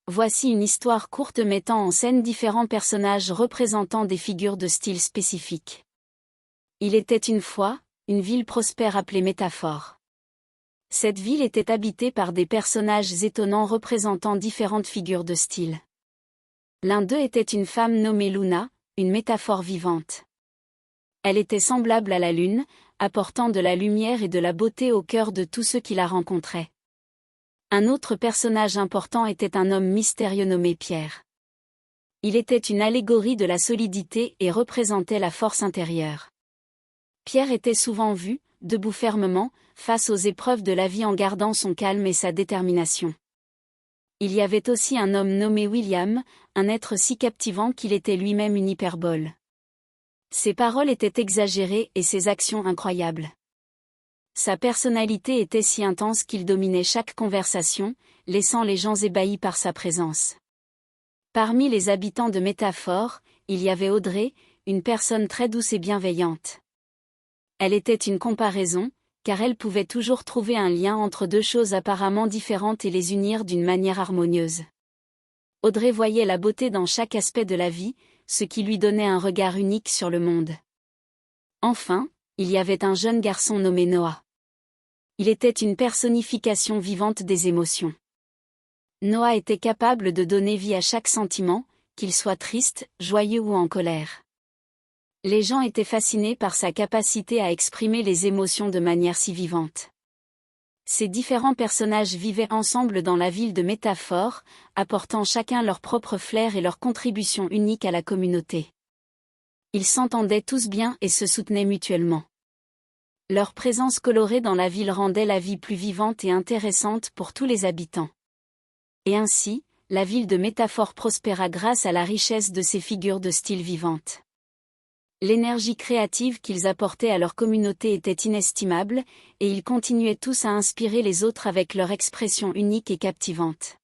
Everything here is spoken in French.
Voici une histoire courte mettant en scène différents personnages représentant des figures de style spécifiques. Il était une fois, une ville prospère appelée Métaphore. Cette ville était habitée par des personnages étonnants représentant différentes figures de style. L'un d'eux était une femme nommée Luna, une métaphore vivante. Elle était semblable à la lune, apportant de la lumière et de la beauté au cœur de tous ceux qui la rencontraient. Un autre personnage important était un homme mystérieux nommé Pierre. Il était une allégorie de la solidité et représentait la force intérieure. Pierre était souvent vu, debout fermement, face aux épreuves de la vie en gardant son calme et sa détermination. Il y avait aussi un homme nommé William, un être si captivant qu'il était lui-même une hyperbole. Ses paroles étaient exagérées et ses actions incroyables. Sa personnalité était si intense qu'il dominait chaque conversation, laissant les gens ébahis par sa présence. Parmi les habitants de Métaphore, il y avait Audrey, une personne très douce et bienveillante. Elle était une comparaison, car elle pouvait toujours trouver un lien entre deux choses apparemment différentes et les unir d'une manière harmonieuse. Audrey voyait la beauté dans chaque aspect de la vie, ce qui lui donnait un regard unique sur le monde. Enfin, il y avait un jeune garçon nommé Noah. Il était une personnification vivante des émotions. Noah était capable de donner vie à chaque sentiment, qu'il soit triste, joyeux ou en colère. Les gens étaient fascinés par sa capacité à exprimer les émotions de manière si vivante. Ces différents personnages vivaient ensemble dans la ville de Métaphore, apportant chacun leur propre flair et leur contribution unique à la communauté. Ils s'entendaient tous bien et se soutenaient mutuellement. Leur présence colorée dans la ville rendait la vie plus vivante et intéressante pour tous les habitants. Et ainsi, la ville de Métaphore prospéra grâce à la richesse de ses figures de style vivantes. L'énergie créative qu'ils apportaient à leur communauté était inestimable, et ils continuaient tous à inspirer les autres avec leur expression unique et captivante.